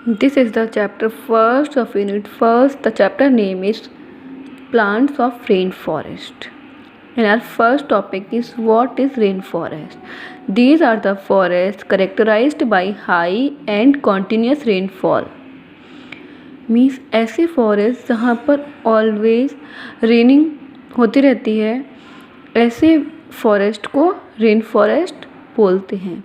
This is the chapter first of unit first. The chapter name is plants of rainforest. And our first topic is what is rainforest. These are the forests characterized by high and continuous rainfall. Means ऐसे forest जहाँ पर always raining होती रहती है, ऐसे forest को rain forest बोलते हैं.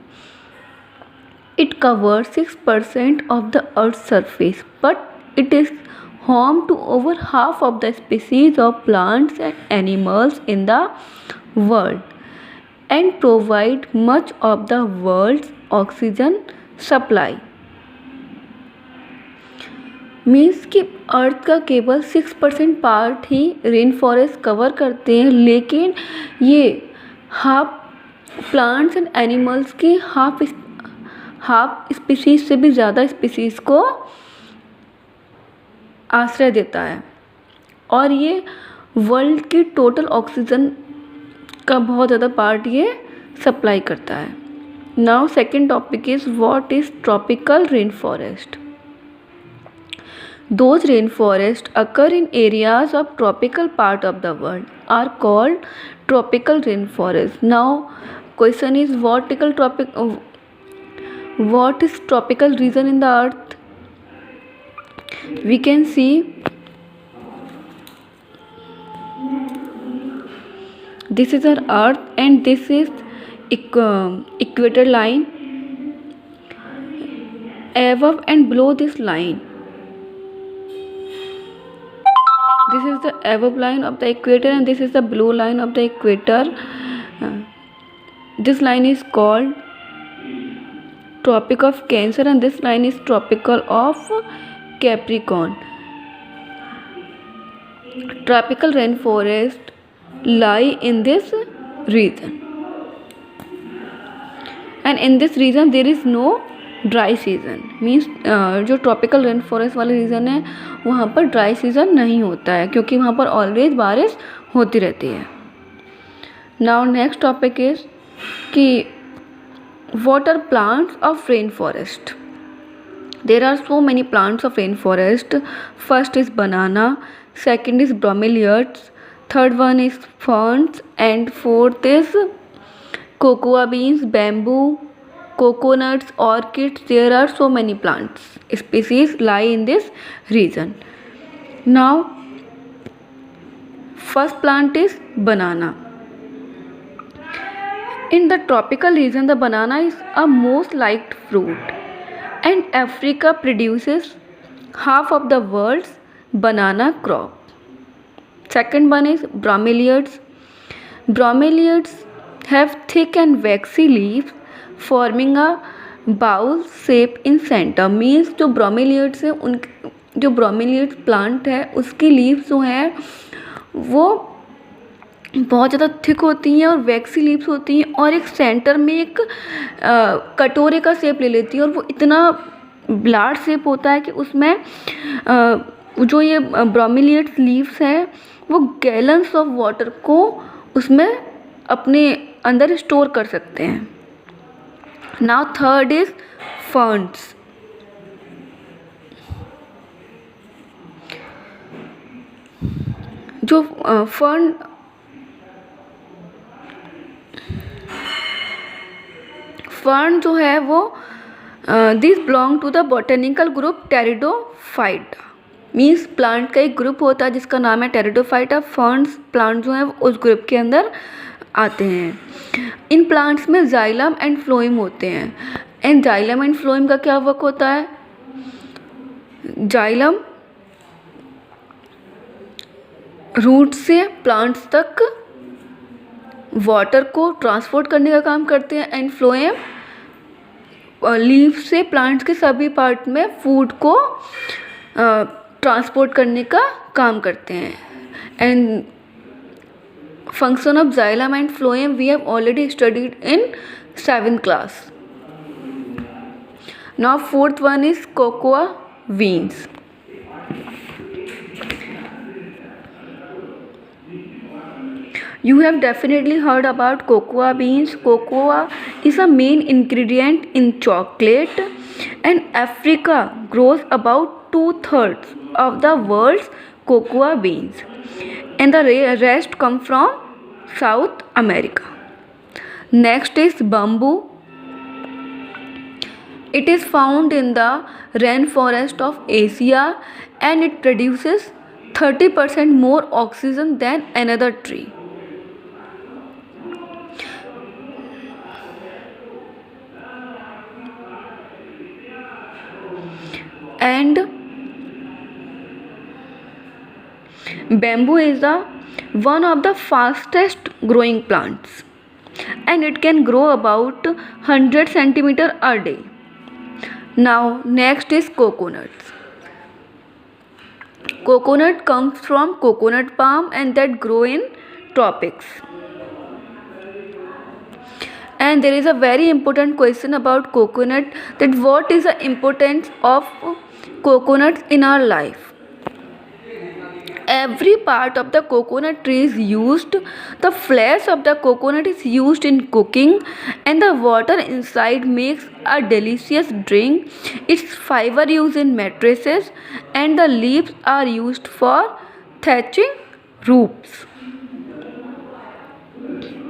It covers 6% of the Earth's surface, but it is home to over half of the species of plants and animals in the world and provide much of the world's oxygen supply. Means कि अर्थ का केवल 6% part ही rain forest cover करते हैं, लेकिन ये half plants and animals की half species से भी ज़्यादा स्पीसीज को आश्रय देता है और ये वर्ल्ड की टोटल ऑक्सीजन का बहुत ज़्यादा पार्ट ये सप्लाई करता है. Now second topic is what is tropical rain forest. Those rainforests occur in areas of tropical part of the world are called tropical rainforests. Now, question is what is tropical region in the earth? We can see this is our earth and this is equator line. Above and below this line, this is the above line of the equator and this is the below line of the equator. This line is called Tropic of Cancer and this line is Tropical of Capricorn. Tropical rainforest lie in this region and in this region there is no dry season. Means जो tropical rain forest वाले reason है वहाँ पर dry season नहीं होता है क्योंकि वहाँ पर ऑलवेज बारिश होती रहती है. नाउ नेक्स्ट टॉपिक इज़ कि what are plants of rain forest. There are so many plants of rain forest. First is banana, second is bromeliads, third one is ferns and fourth is cocoa beans, bamboo, coconuts, orchids. There are so many plants species lie in this region. Now first plant is banana. In the tropical region the banana is a most liked fruit and Africa produces half of the world's banana crop. Second one is bromeliads. Bromeliads have thick and waxy leaves forming a bowl shape in centre. Means जो bromeliads है उन जो ब्रोमेलियड plant है उसकी leaves जो हैं वो बहुत ज़्यादा थिक होती हैं और वैक्सी लीव्स होती हैं और एक सेंटर में एक कटोरे का शेप ले लेती है और वो इतना लार्ज शेप होता है कि उसमें जो ये ब्रोमेलियड लीव्स हैं वो गैलन्स ऑफ वाटर को उसमें अपने अंदर स्टोर कर सकते हैं. Now third is ferns. जो फर्न जो है वो this belong to the botanical group pteridophyta. Means plant का एक ग्रुप होता है जिसका नाम है टेरिडोफाइटा. फर्न्स प्लांट जो है उस ग्रुप के अंदर आते हैं. इन प्लांट्स में जाइलम एंड फ्लोएम होते हैं. एंड जाइलम एंड फ्लोएम का क्या वर्क होता है? जाइलम रूट से प्लांट्स तक वाटर को ट्रांसपोर्ट करने का काम करते हैं एंड फ्लोएम लीव से प्लांट्स के सभी पार्ट में फूड को ट्रांसपोर्ट करने का काम करते हैं. And function of xylem and phloem we have already studied in 7th class. Now fourth one is cocoa beans. You have definitely heard about cocoa beans. Cocoa is a main ingredient in chocolate, and Africa grows about two-thirds of the world's cocoa beans, and the rest come from South America. Next is bamboo. It is found in the rainforest of Asia, and it produces 30% more oxygen than another tree. And bamboo is the one of the fastest growing plants, and it can grow about 100 centimeter a day. Now next is coconuts. Coconut comes from coconut palm and that grow in tropics. And there is a very important question about coconut, that what is the importance of coconuts in our life. Every part of the coconut tree is used. The flesh of the coconut is used in cooking, and the water inside makes a delicious drink. Its fiber used in mattresses, and the leaves are used for thatching roofs.